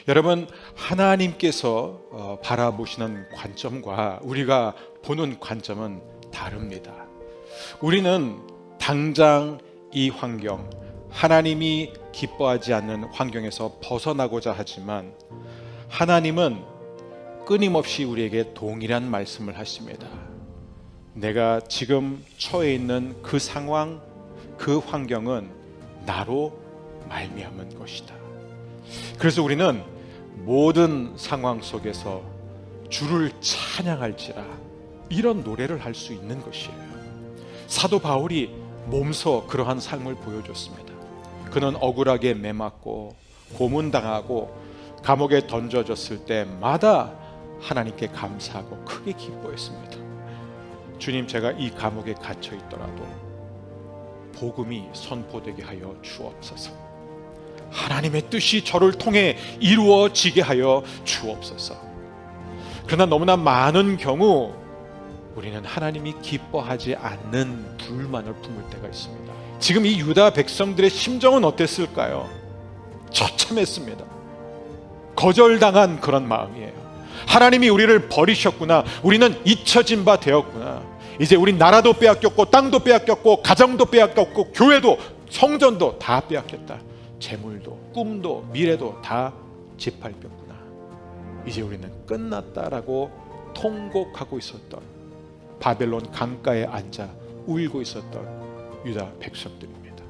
여러분, 하나님께서 바라보시는 관점과 우리가 보는 관점은 다릅니다. 우리는 당장 이 환경, 하나님이 기뻐하지 않는 환경에서 벗어나고자 하지만 하나님은 끊임없이 우리에게 동일한 말씀을 하십니다. 내가 지금 처해 있는 그 상황, 그 환경은 나로 말미암은 것이다. 그래서 우리는 모든 상황 속에서 주를 찬양할지라 이런 노래를 할 수 있는 것이에요. 사도 바울이 몸소 그러한 삶을 보여줬습니다. 그는 억울하게 매맞고 고문당하고 감옥에 던져졌을 때마다 하나님께 감사하고 크게 기뻐했습니다. 주님, 제가 이 감옥에 갇혀 있더라도 복음이 선포되게 하여 주옵소서. 하나님의 뜻이 저를 통해 이루어지게 하여 주옵소서. 그러나 너무나 많은 경우 우리는 하나님이 기뻐하지 않는 불만을 품을 때가 있습니다. 지금 이 유다 백성들의 심정은 어땠을까요? 처참했습니다. 거절당한 그런 마음이에요. 하나님이 우리를 버리셨구나. 우리는 잊혀진 바 되었구나. 이제 우리 나라도 빼앗겼고 땅도 빼앗겼고 가정도 빼앗겼고 교회도 성전도 다 빼앗겼다. 재물도 꿈도 미래도 다 짓밟혔구나. 이제 우리는 끝났다라고 통곡하고 있었던, 바벨론 강가에 앉아 울고 있었던 유다 백성들입니다.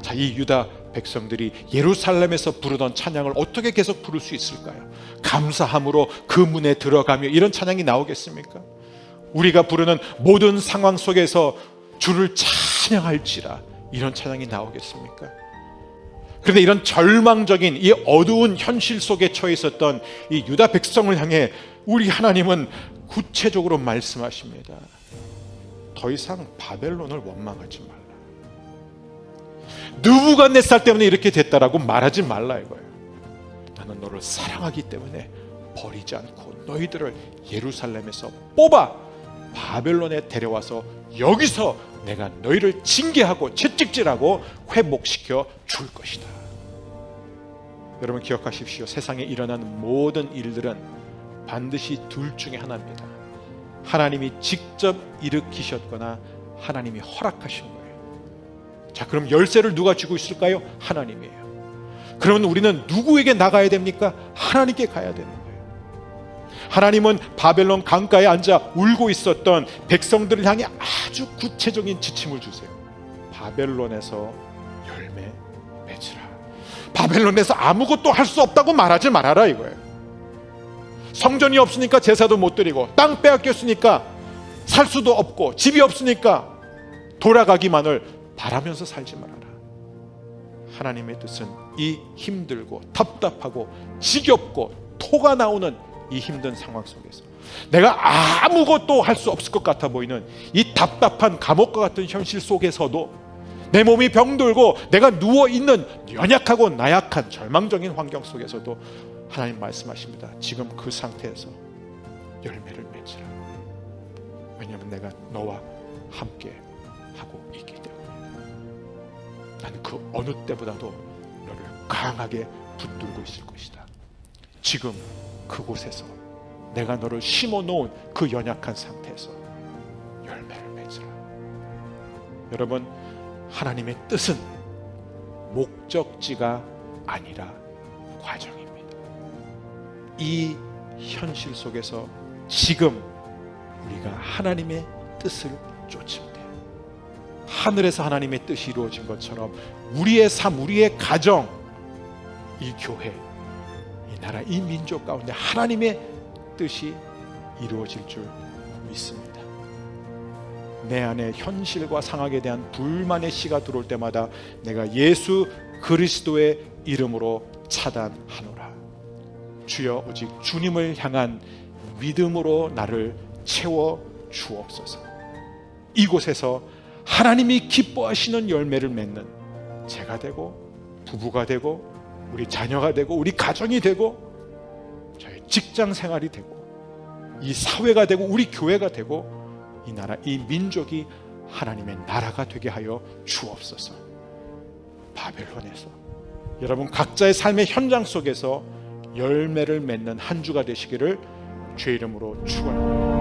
자, 이 유다 백성들이 예루살렘에서 부르던 찬양을 어떻게 계속 부를 수 있을까요? 감사함으로 그 문에 들어가며 이런 찬양이 나오겠습니까? 우리가 부르는 모든 상황 속에서 주를 찬양할지라 이런 찬양이 나오겠습니까? 그런데 이런 절망적인 이 어두운 현실 속에 처해 있었던 이 유다 백성을 향해 우리 하나님은 구체적으로 말씀하십니다. 더 이상 바벨론을 원망하지 말라. 느부갓네살 때문에 이렇게 됐다라고 말하지 말라 이거예요. 나는 너를 사랑하기 때문에 버리지 않고 너희들을 예루살렘에서 뽑아 바벨론에 데려와서 여기서 내가 너희를 징계하고 채찍질하고 회복시켜 줄 것이다. 여러분 기억하십시오. 세상에 일어나는 모든 일들은 반드시 둘 중에 하나입니다. 하나님이 직접 일으키셨거나 하나님이 허락하신 거예요. 자, 그럼 열쇠를 누가 쥐고 있을까요? 하나님이에요. 그러면 우리는 누구에게 나가야 됩니까? 하나님께 가야 되는 거예요. 하나님은 바벨론 강가에 앉아 울고 있었던 백성들을 향해 아주 구체적인 지침을 주세요. 바벨론에서 열매 맺으라. 바벨론에서 아무것도 할 수 없다고 말하지 말아라 이거예요. 성전이 없으니까 제사도 못 드리고 땅 빼앗겼으니까 살 수도 없고 집이 없으니까 돌아가기만을 바라면서 살지 말아라. 하나님의 뜻은 이 힘들고 답답하고 지겹고 토가 나오는 이 힘든 상황 속에서 내가 아무것도 할 수 없을 것 같아 보이는 이 답답한 감옥과 같은 현실 속에서도 내 몸이 병들고 내가 누워있는 연약하고 나약한 절망적인 환경 속에서도 하나님 말씀하십니다. 지금 그 상태에서 열매를 맺으라. 왜냐하면 내가 너와 함께 하고 있기 때문에 나는 그 어느 때보다도 너를 강하게 붙들고 있을 것이다. 지금 그곳에서 내가 너를 심어놓은 그 연약한 상태에서 열매를 맺으라. 여러분, 하나님의 뜻은 목적지가 아니라 과정입니다. 이 현실 속에서 지금 우리가 하나님의 뜻을 쫓으면 돼요. 하늘에서 하나님의 뜻이 이루어진 것처럼 우리의 삶, 우리의 가정, 이 교회, 이 나라, 이 민족 가운데 하나님의 뜻이 이루어질 줄 믿습니다. 내 안에 현실과 상황에 대한 불만의 씨가 들어올 때마다 내가 예수 그리스도의 이름으로 차단하노라. 주여, 오직 주님을 향한 믿음으로 나를 채워 주옵소서. 이곳에서 하나님이 기뻐하시는 열매를 맺는 제가 되고 부부가 되고 우리 자녀가 되고 우리 가정이 되고 저희 직장 생활이 되고 이 사회가 되고 우리 교회가 되고 이 나라, 이 민족이 하나님의 나라가 되게 하여 주옵소서. 바벨론에서 여러분 각자의 삶의 현장 속에서 열매를 맺는 한 주가 되시기를 주의 이름으로 축원합니다.